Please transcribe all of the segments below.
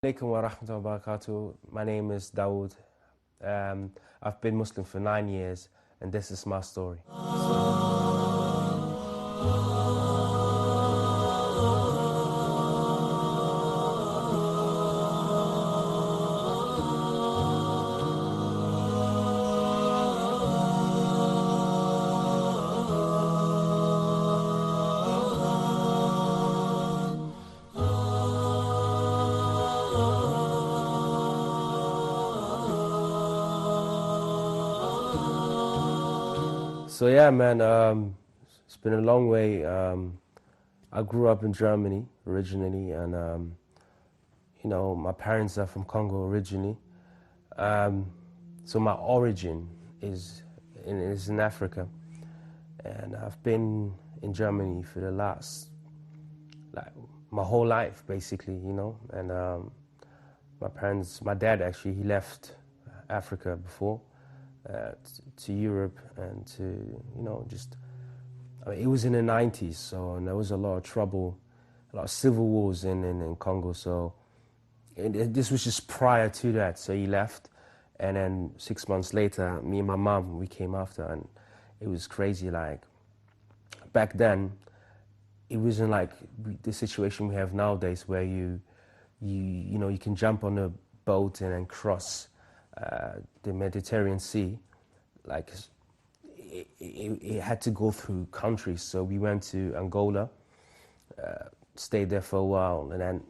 Alaikum wa rahmatullahi wa barakatuh. My name is Dawood. I've been Muslim for 9 years, and this is my story. So yeah, man, it's been a long way. I grew up in Germany originally, and my parents are from Congo originally. So my origin is in Africa, and I've been in Germany for the last, like, my whole life, basically, And my dad actually, he left Africa before to Europe and to, it was in the 90s, so, and there was a lot of trouble, a lot of civil wars in Congo, so this was just prior to that, so he left, and then 6 months later, me and my mom, we came after, and it was crazy, like, back then, it wasn't like the situation we have nowadays where you can jump on a boat and then cross the Mediterranean Sea. Like, it had to go through countries. So we went to Angola, stayed there for a while, and then,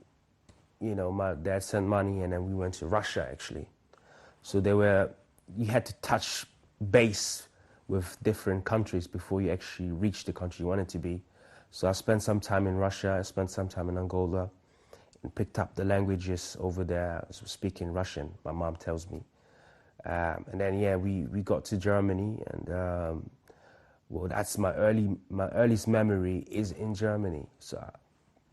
my dad sent money, and then we went to Russia, actually. So you had to touch base with different countries before you actually reach the country you wanted to be. So I spent some time in Russia, I spent some time in Angola, and picked up the languages over there, so speaking Russian, my mom tells me. And then, yeah, we got to Germany, and well, that's my earliest memory is in Germany. So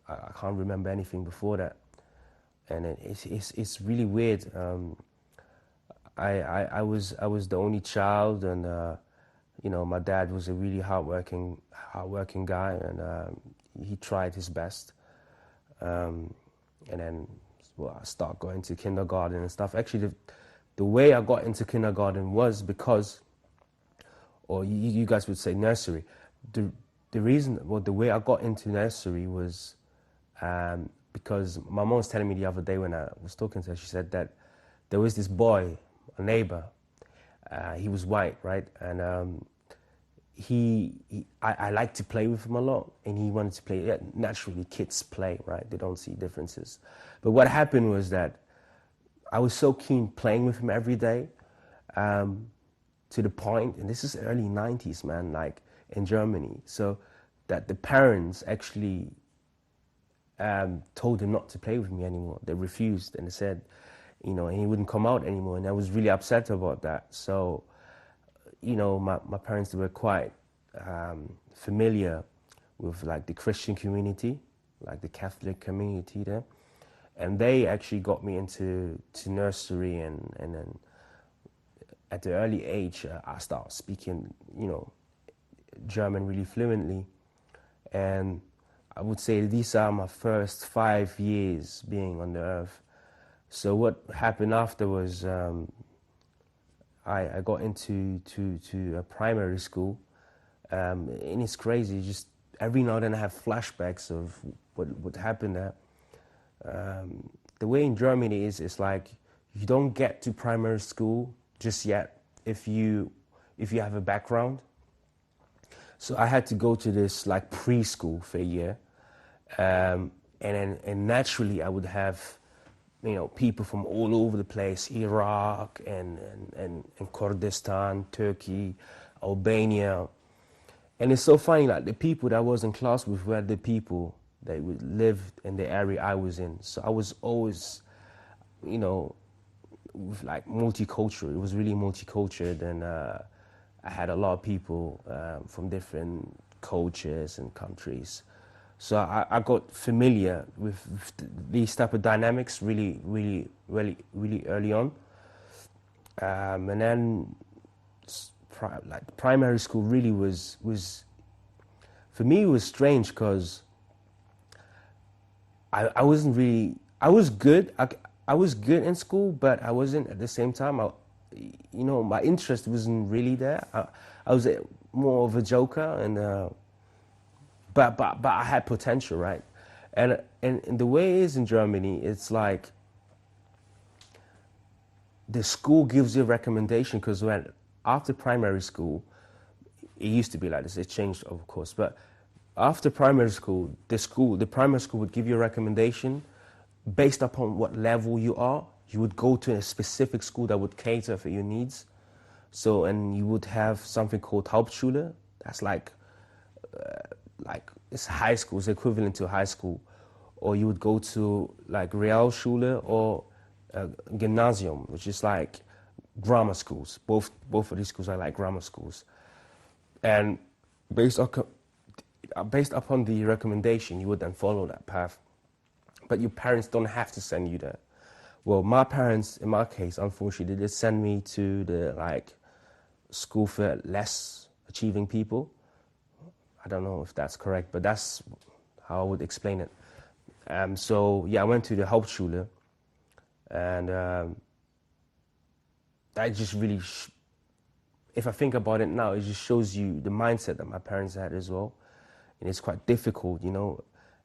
I can't remember anything before that, and it's really weird. I was the only child, and my dad was a really hardworking guy, and he tried his best. And then, well, I started going to kindergarten and stuff. Actually, the way I got into kindergarten was because, or you guys would say nursery. The way I got into nursery was because my mom was telling me the other day when I was talking to her, she said that there was this boy, a neighbor, he was white, right? And I liked to play with him a lot, and he wanted to play. Yeah, naturally, kids play, right? They don't see differences. But what happened was that I was so keen playing with him every day, to the point, and this is early 90s, man, like in Germany, so that the parents actually told him not to play with me anymore. They refused, and they said, and he wouldn't come out anymore, and I was really upset about that. So, my parents were quite familiar with, like, the Christian community, like the Catholic community there. And they actually got me into nursery, and then at the early age, I started speaking, German really fluently. And I would say these are my first 5 years being on the earth. So what happened after was I got into a primary school, and it's crazy. Just every now and then I have flashbacks of what happened there. The way in Germany is like you don't get to primary school just yet if you have a background. So I had to go to this, like, preschool for a year, and naturally I would have people from all over the place, Iraq and Kurdistan, Turkey, Albania. And it's so funny, like, the people that I was in class with were the people that lived in the area I was in. So I was always, with, like, multicultural. It was really multicultural, and I had a lot of people from different cultures and countries. So I got familiar with these type of dynamics really, really, really, really early on. And then, like, primary school really was for me, it was strange because I wasn't really, I was good. I was good in school, but I wasn't at the same time. My interest wasn't really there. I was more of a joker, and but I had potential, right? And the way it is in Germany, it's like the school gives you a recommendation because when after primary school, it used to be like this. It changed, of course, but after primary school, the primary school would give you a recommendation based upon what level you are. You would go to a specific school that would cater for your needs. So, and you would have something called Hauptschule. That's like it's high school, it's equivalent to high school. Or you would go to like Realschule or Gymnasium, which is like grammar schools. Both of these schools are like grammar schools. And based upon the recommendation, you would then follow that path. But your parents don't have to send you there. Well, my parents, in my case, unfortunately, they did send me to the like school for less achieving people. I don't know if that's correct, but that's how I would explain it. So yeah, I went to the Hauptschule, and that just really, if I think about it now, it just shows you the mindset that my parents had as well. And it's quite difficult,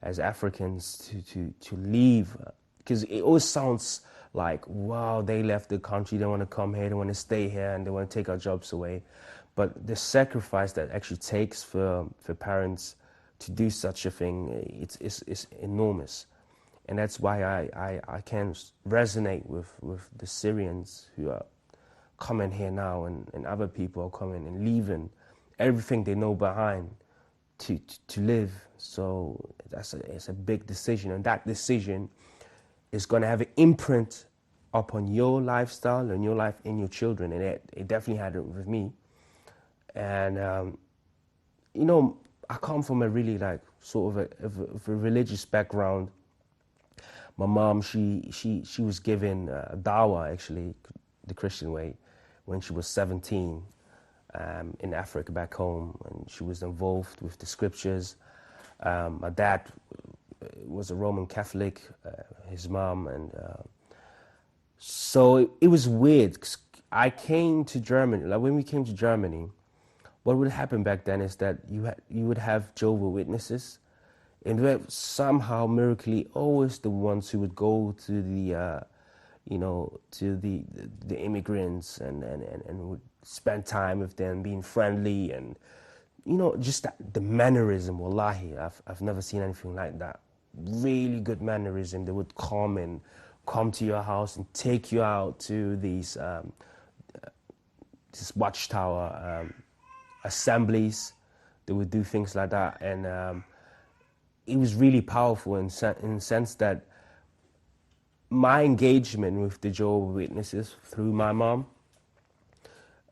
as Africans to leave, because it always sounds like, wow, they left the country, they want to come here, they want to stay here, and they want to take our jobs away. But the sacrifice that actually takes for parents to do such a thing, it's enormous. And that's why I can resonate with the Syrians who are coming here now, and other people are coming and leaving everything they know behind to live. So it's a big decision, and that decision is going to have an imprint upon your lifestyle and your life in your children, and it definitely had it with me. And I come from a really like sort of a religious background. My mom, she was given dawah, actually, the Christian way, when she was 17 in Africa back home, and she was involved with the scriptures. My dad was a Roman Catholic, his mom, and so it was weird. 'Cause I came to Germany, like when we came to Germany, what would happen back then is that you would have Jehovah's Witnesses, and they were somehow miraculously always the ones who would go to the to the immigrants and would spend time with them, being friendly, and just the mannerism. Wallahi, I've never seen anything like that. Really good mannerism. They would come to your house and take you out to these this watchtower assemblies. They would do things like that, and it was really powerful in the sense that my engagement with the Jehovah's Witnesses through my mom,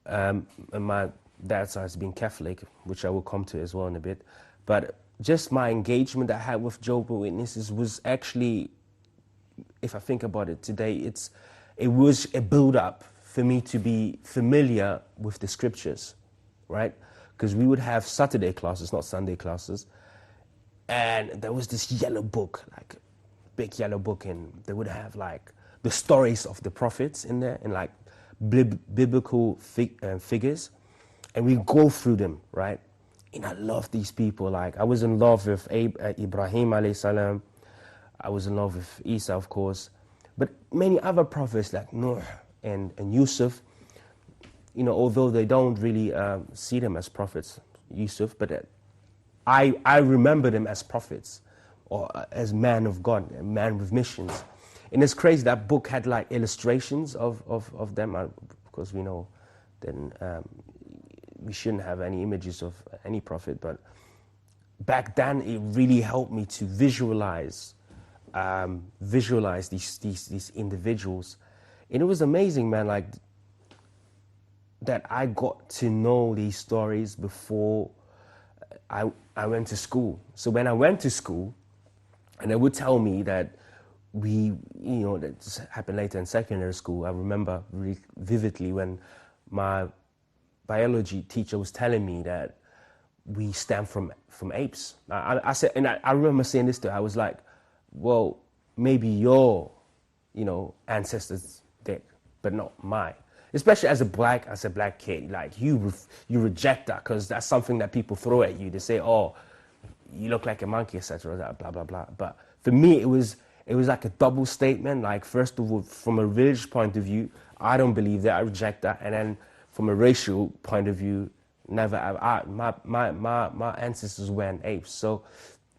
and my dad's side being Catholic, which I will come to as well in a bit, but just my engagement I had with Jehovah's Witnesses was actually, if I think about it today, it was a build-up for me to be familiar with the scriptures, right? Because we would have Saturday classes, not Sunday classes, and there was this yellow book, like big yellow book, and they would have like the stories of the prophets in there, and like biblical figures, and we go through them, right? And I love these people. Like I was in love with Ibrahim alayhi salam. I was in love with Isa, of course, but many other prophets like Nuh and Yusuf. Although they don't really see them as prophets, Yusuf, but I remember them as prophets, or as man of God, a man with missions. And it's crazy, that book had like illustrations of them, because we know then we shouldn't have any images of any prophet, but back then it really helped me to visualize these individuals. And it was amazing, man, like that I got to know these stories before I went to school. So when I went to school, and they would tell me that that happened later in secondary school. I remember really vividly when my biology teacher was telling me that we stem from apes. I said, and I remember saying this to her. I was like, well, maybe you're ancestors did, but not mine. Especially as a black kid, like you reject that because that's something that people throw at you. They say, "Oh, you look like a monkey," etc. Blah blah blah. But for me, it was like a double statement. Like first of all, from a religious point of view, I don't believe that. I reject that. And then from a racial point of view, never. My ancestors were apes. So,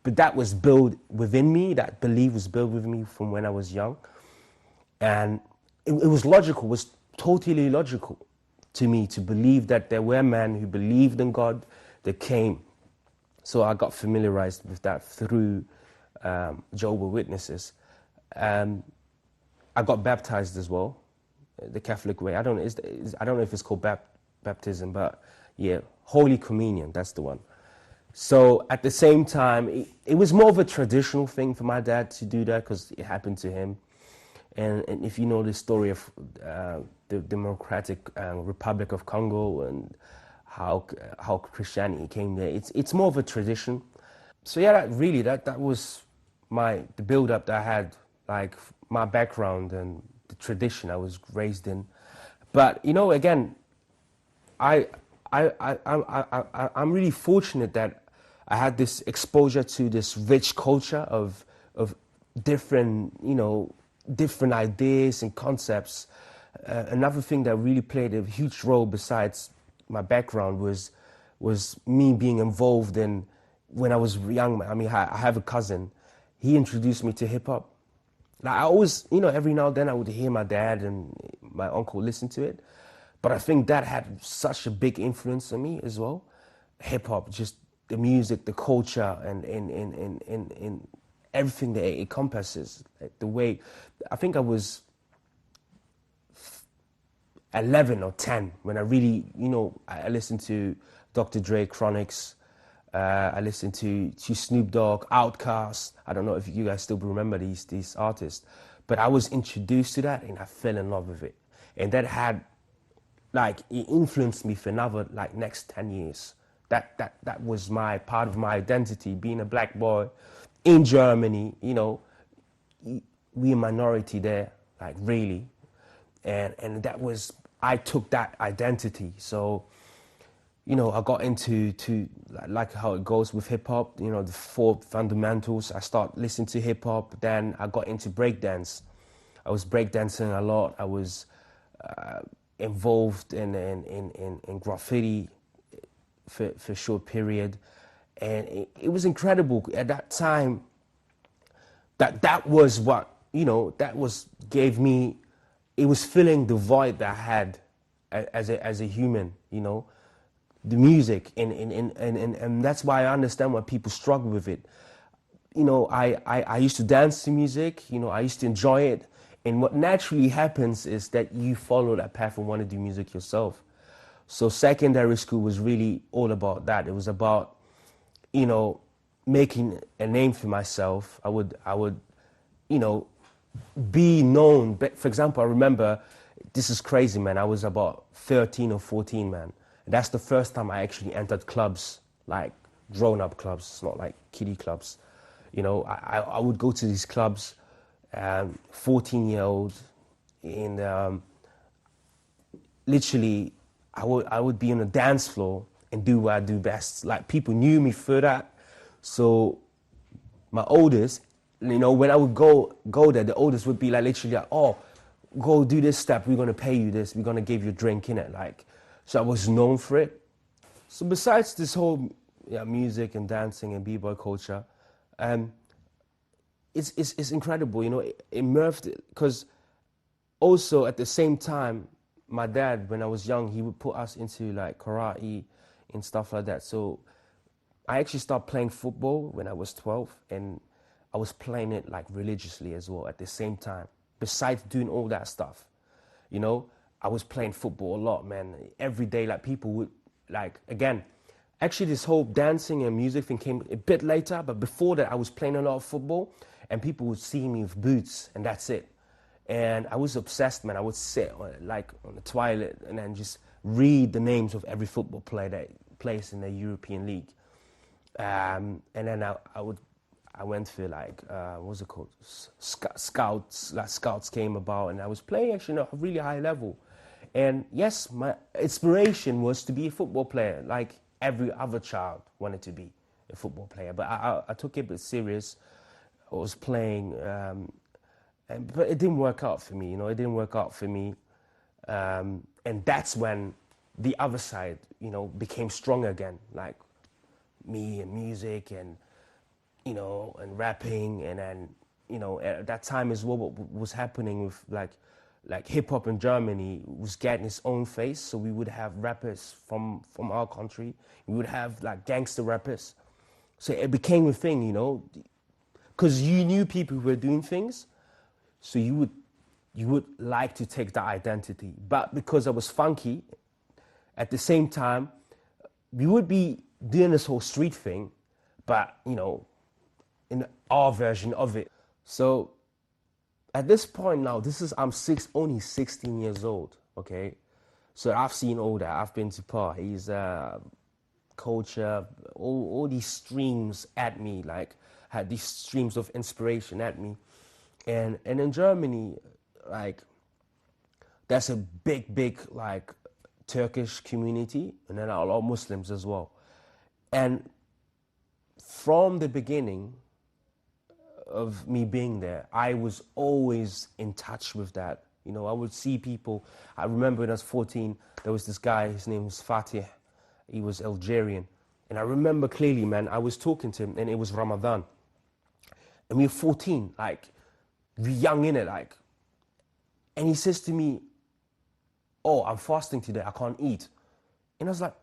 but that was built within me. That belief was built within me from when I was young, and it was logical. It was totally logical to me to believe that there were men who believed in God that came. So I got familiarized with that through Jehovah's Witnesses. I got baptized as well, the Catholic way. I don't know if it's called baptism, but yeah, Holy Communion, that's the one. So at the same time, it was more of a traditional thing for my dad to do that because it happened to him. And if you know the story of the Democratic Republic of Congo and how Christianity came there, it's more of a tradition. So yeah, that was the build up that I had, like my background and the tradition I was raised in. But again, I'm really fortunate that I had this exposure to this rich culture of different different ideas and concepts. Another thing that really played a huge role besides my background was me being involved in when I was young. I mean, I have a cousin. He introduced me to hip hop. Like I always, every now and then I would hear my dad and my uncle listen to it. But I think that had such a big influence on me as well. Hip hop, just the music, the culture, and everything that it encompasses. Like the way, I think I was 11 or 10 when I really, I listened to Dr. Dre, Chronix. I listened to Snoop Dogg, Outkast. I don't know if you guys still remember these artists, but I was introduced to that and I fell in love with it. And that had, it influenced me for another, next 10 years. That was my part of my identity, being a black boy in Germany, we a minority there, really. And that was, I took that identity. So, I got into like how it goes with hip hop, the 4 fundamentals. I started listening to hip hop, then I got into breakdance. I was breakdancing a lot. I was involved in graffiti for a short period. And it was incredible at that time. That was what, gave me, it was filling the void that I had as a human, the music. And that's why I understand why people struggle with it. I used to dance to music, I used to enjoy it. And what naturally happens is that you follow that path and want to do music yourself. So secondary school was really all about that. It was about, making a name for myself. I would, be known. But for example, I remember, this is crazy, man. I was about 13 or 14, man. And that's the first time I actually entered clubs, like grown-up clubs, not like kiddie clubs. I would go to these clubs, 14-year-old, and literally, I would be on the dance floor and do what I do best. Like people knew me for that. So my oldest, when I would go there, the oldest would be literally oh, go do this step. We're gonna pay you this. We're gonna give you a drink in it. So I was known for it. So besides this whole music and dancing and b-boy culture, it's incredible. It merged because also at the same time, my dad, when I was young, he would put us into karate and stuff like that. So I actually started playing football when I was 12, and I was playing it religiously as well at the same time. Besides doing all that stuff, I was playing football a lot, man. Every day, people would again. Actually, this whole dancing and music thing came a bit later, but before that, I was playing a lot of football, and people would see me with boots, and that's it. And I was obsessed, man. I would sit on the toilet and then just read the names of every football player that plays in the European League. And then I I went for like, what's it called? Scouts. Like scouts came about, and I was playing actually at a really high level. And yes, my inspiration was to be a football player, like every other child wanted to be a football player. But I took it a bit serious. I was playing, but it didn't work out for me. It didn't work out for me. And that's when the other side, became strong again. Like me and music and and rapping, and then at that time as well, what was happening with like hip hop in Germany was getting its own face. So we would have rappers from our country. We would have like gangster rappers. So it became a thing, because you knew people who were doing things, so you would like to take that identity. But because I was funky, at the same time, we would be doing this whole street thing, but in our version of it. So at this point now, I'm only 16 years old. Okay, so I've seen all that. I've been to parties, culture, all these streams at me, like had these streams of inspiration at me, and in Germany, like there's a big like Turkish community, and then a lot of Muslims as well. And from the beginning of me being there, I was always in touch with that. I would see people. I remember when I was 14, there was this guy, his name was Fatih. He was Algerian. And I remember clearly, man, I was talking to him, and it was Ramadan. And we were 14, like, we're young in it, like. And he says to me, "Oh, I'm fasting today, I can't eat." And I was like,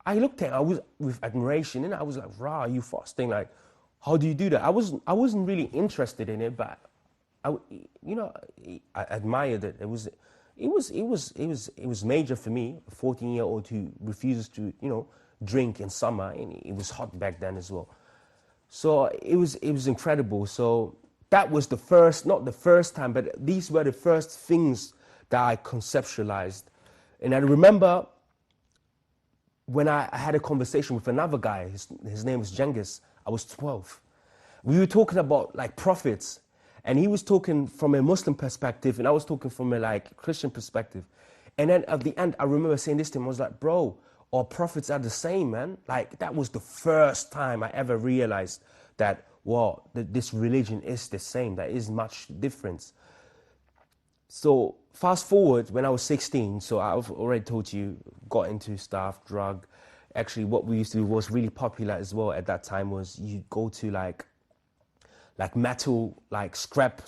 I looked at him, I was with admiration, and I was like, "Rah, are you fasting? Like, how do you do that?" I wasn't really interested in it, but I admired it. It was major for me, a 14-year-old who refuses to, drink in summer, and it was hot back then as well. So it was incredible. So that was not the first time, but these were the first things that I conceptualized. And I remember when I had a conversation with another guy, his name was Cengiz. I was 12. We were talking about like prophets, and he was talking from a Muslim perspective, and I was talking from a like Christian perspective. And then at the end, I remember saying this to him. I was like, "Bro, our prophets are the same, man." Like that was the first time I ever realized that, wow, this religion is the same. There is much difference. So fast forward when I was 16, so I've already told you, got into stuff, drug. Actually, what we used to do was really popular as well at that time was you go to like metal, like scrap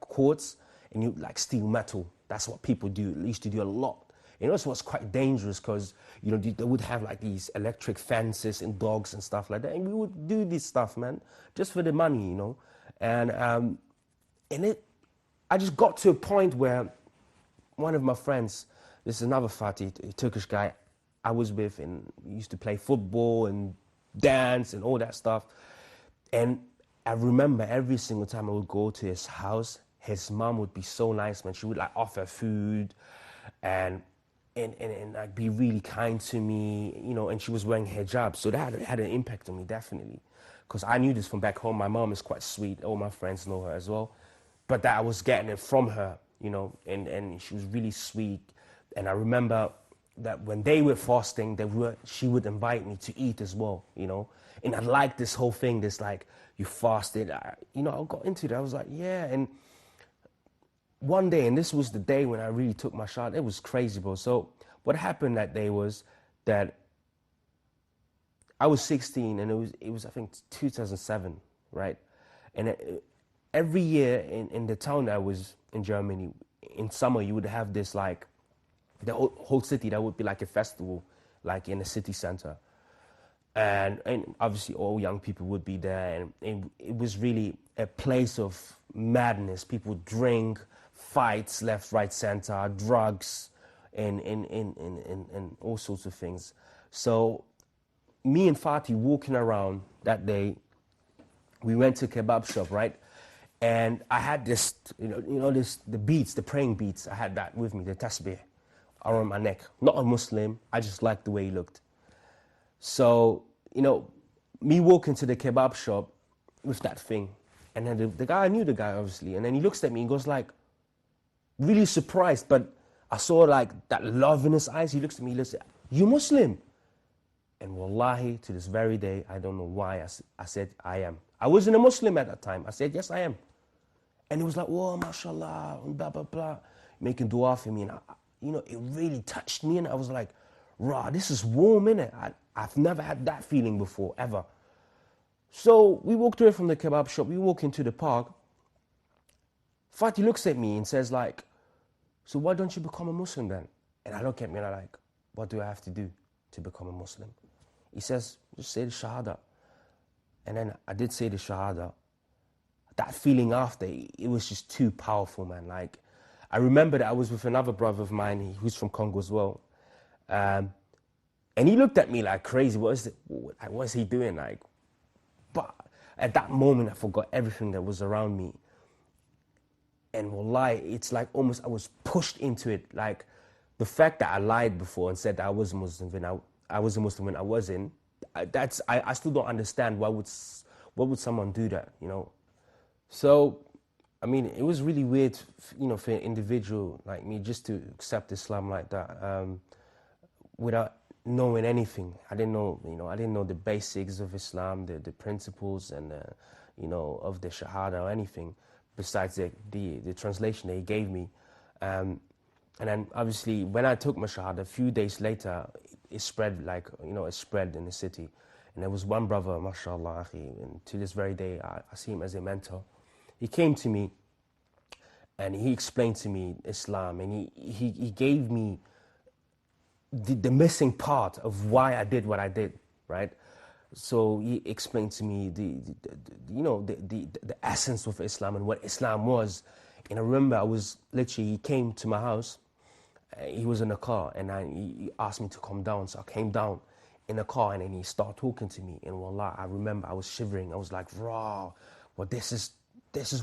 quartz, and you like steal metal. That's what people do. They used to do a lot. It was quite dangerous because, they would have like these electric fences and dogs and stuff like that. And we would do this stuff, man, just for the money, And I just got to a point where one of my friends, this is another Fatih, a Turkish guy I was with, and we used to play football and dance and all that stuff. And I remember every single time I would go to his house, his mom would be so nice, man. She would like offer food and like be really kind to me, and she was wearing hijab. So that had an impact on me, definitely. Because I knew this from back home. My mom is quite sweet. All my friends know her as well. But that I was getting it from her, and she was really sweet. And I remember that when they were fasting, she would invite me to eat as well, And I liked this whole thing, this like, you fasted, I got into it. I was like, yeah. And one day, and this was the day when I really took my shot, it was crazy, bro. So what happened that day was that I was 16, and it was I think 2007, right? And every year in the town that I was in Germany, in summer, you would have this like, the whole city, that would be like a festival, like in a city center. And obviously all young people would be there, and it was really a place of madness. People would drink, fights left, right, center, drugs, and all sorts of things. So me and Fatih walking around that day, we went to a kebab shop, right? And I had this, the beads, the praying beads, I had that with me, the tasbih, around my neck. Not a Muslim, I just liked the way he looked. So, me walking to the kebab shop, with that thing. And then the guy, I knew the guy obviously, and then he looks at me and goes like, really surprised, but I saw like that love in his eyes. He looks at me, he looks at, you Muslim? And wallahi, to this very day, I don't know why I said I am. I wasn't a Muslim at that time. I said, yes, I am. And he was like, oh, mashallah, and blah, blah, blah, making dua for me. And, it really touched me. And I was like, rah, this is warm, innit? I've never had that feeling before, ever. So we walked away from the kebab shop. We walk into the park. Fatih looks at me and says like, so why don't you become a Muslim then? And I look at me and I'm like, what do I have to do to become a Muslim? He says, just say the Shahada. And then I did say the Shahada. That feeling after, it was just too powerful, man. Like, I remember that I was with another brother of mine, who's from Congo as well. And he looked at me like crazy. What is he doing? Like, but at that moment, I forgot everything that was around me. And wallahi, it's like almost I was pushed into it. Like, the fact that I lied before and said that I was Muslim when I was a Muslim when I wasn't, I still don't understand why would someone do that, So, I mean, it was really weird, for an individual like me just to accept Islam like that, without knowing anything. I didn't know the basics of Islam, the principles and, of the Shahada or anything besides the translation that he gave me. And then obviously when I took my Shahada, a few days later, it spread it spread in the city. And there was one brother, mashallah, and to this very day, I see him as a mentor. He came to me and he explained to me Islam, and he gave me the missing part of why I did what I did, right? So he explained to me the essence of Islam and what Islam was. And I remember he came to my house, he was in a car, and he asked me to come down. So I came down in the car, and then he started talking to me. And wallah, I remember I was shivering. I was like, raw, well, this is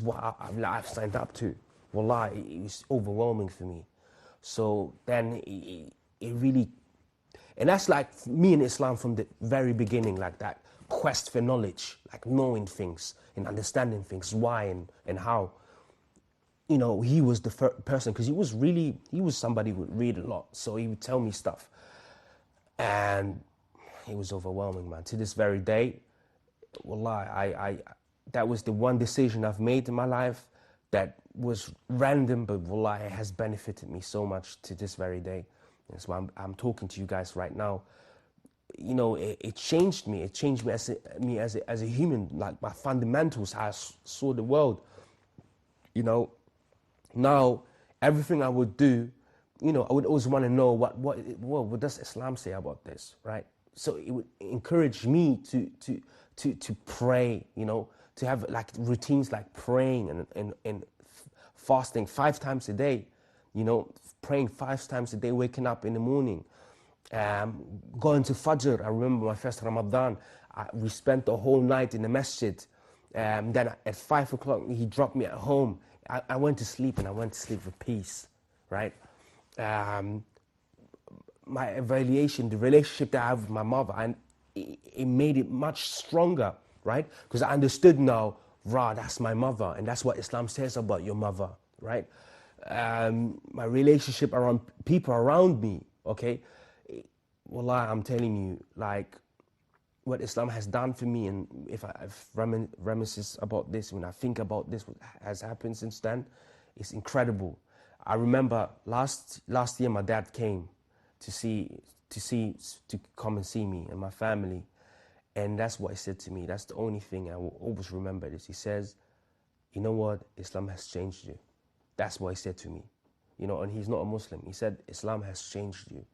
what I've signed up to. Wallah, it was overwhelming for me. So then it really, and that's like me in Islam from the very beginning, like that quest for knowledge, like knowing things and understanding things, why and how. He was the person, because he was somebody who would read a lot, so he would tell me stuff. And it was overwhelming, man. To this very day, wallah, I that was the one decision I've made in my life that was random, but wallah, it has benefited me so much to this very day. That's why I'm talking to you guys right now. It changed me. It changed me as a human, like my fundamentals, how I saw the world. Now everything I would do, I would always want to know what does Islam say about this, right? So it would encourage me to pray, to have like routines like praying and fasting 5 times a day, praying 5 times a day, waking up in the morning, going to Fajr. I remember my first Ramadan, we spent the whole night in the masjid. Then at 5 o'clock, he dropped me at home. I went to sleep, and I went to sleep with peace, right? My evaluation, the relationship that I have with my mother, it made it much stronger, right? Because I understood now, that's my mother, and that's what Islam says about your mother, right? My relationship around people around me, okay? Wallah, I'm telling you, like, what Islam has done for me, and if I've reminisces about this, when I think about this, what has happened since then, it's incredible. I remember last year my dad came to come and see me and my family, and that's what he said to me. That's the only thing I will always remember. This, he says, you know what, Islam has changed you. That's what he said to me, and he's not a Muslim. He said Islam has changed you,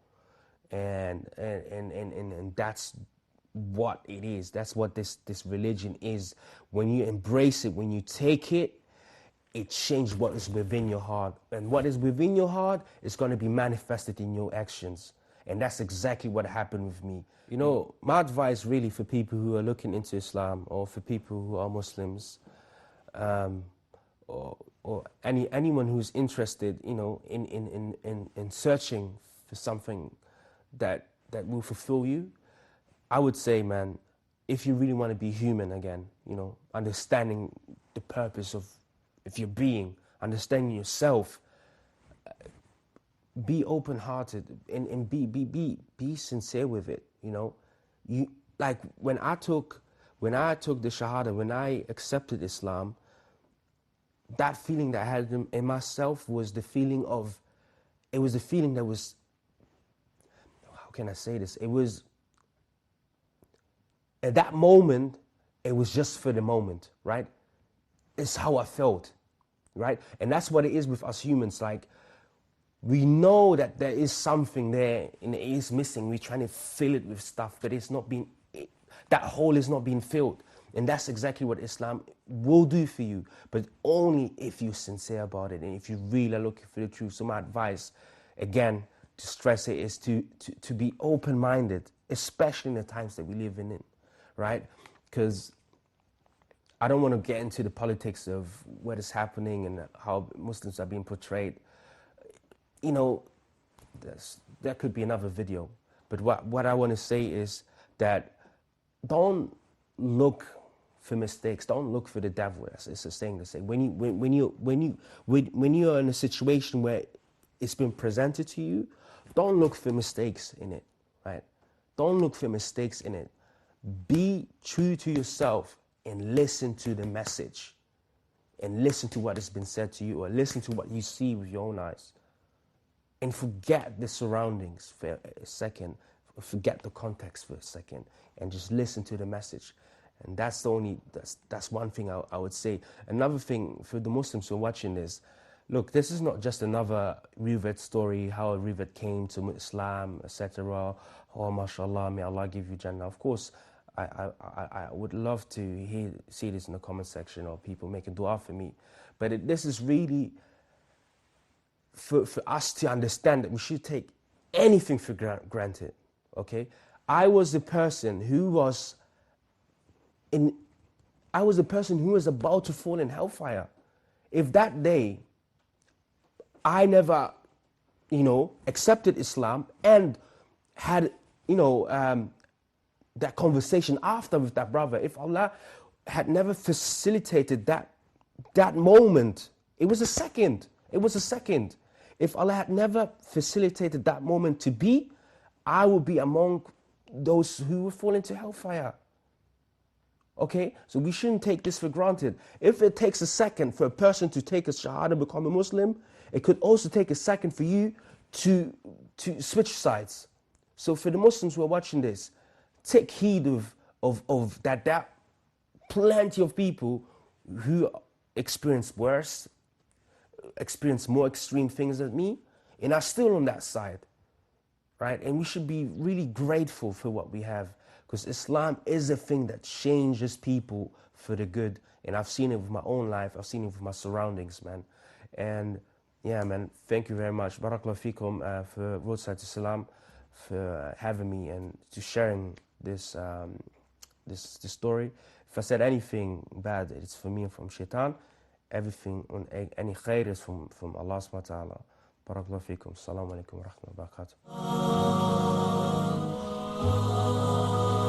and that's what it is. That's what this religion is. When you embrace it, when you take it, it changes what is within your heart. And what is within your heart is going to be manifested in your actions. And that's exactly what happened with me. My advice really for people who are looking into Islam, or for people who are Muslims, or anyone who's interested, in searching for something that will fulfill you, I would say, man, if you really want to be human again, understanding the purpose of your being, understanding yourself, be open-hearted and be sincere with it. You like when I took the Shahada, when I accepted Islam, that feeling that I had in myself was the feeling of, it was the feeling that was, how can I say this? It was, at that moment, it was just for the moment, right? It's how I felt, right? And that's what it is with us humans. Like, we know that there is something there and it is missing. We're trying to fill it with stuff, but it's not being, that hole is not being filled. And that's exactly what Islam will do for you, but only if you're sincere about it and if you really are looking for the truth. So my advice, again, to stress it, is to be open-minded, especially in the times that we live in, right? Because I don't want to get into the politics of what is happening and how Muslims are being portrayed. That could be another video. But what I want to say is that don't look for mistakes. Don't look for the devil. It's a saying to say. When you're in a situation where it's been presented to you, don't look for mistakes in it, right? Don't look for mistakes in it. Be true to yourself and listen to the message, and listen to what has been said to you, or listen to what you see with your own eyes. And forget the surroundings for a second, forget the context for a second, and just listen to the message. And that's one thing I would say. Another thing for the Muslims who are watching this, look, this is not just another Rivert story, how Rivert came to Islam, etc. Oh, mashallah, may Allah give you Jannah. Of course, I would love to see this in the comment section, or people making dua for me. But this is really for us to understand that we should take anything for granted, okay? I was the person who was about to fall in hellfire. If that day I never, accepted Islam and had, that conversation after with that brother, if Allah had never facilitated that moment, it was a second. If Allah had never facilitated that moment to be, I would be among those who would fall into hellfire. Okay, so we shouldn't take this for granted. If it takes a second for a person to take a Shahada, become a Muslim, it could also take a second for you to switch sides. So for the Muslims who are watching this, take heed of that. There are plenty of people who experience worse, experience more extreme things than me, and are still on that side, right? And we should be really grateful for what we have, because Islam is a thing that changes people for the good. And I've seen it with my own life. I've seen it with my surroundings, man. And yeah, man, thank you very much. Barakallahu feekum for Roadside to Salam, for having me and to sharing this story. If I said anything bad, it's for me and from Shaitan. Everything, any khair is from Allah subhanahu wa ta'ala. Barakallahu feekum. Assalamu alaikum wa rahmatullahi wa barakatuh.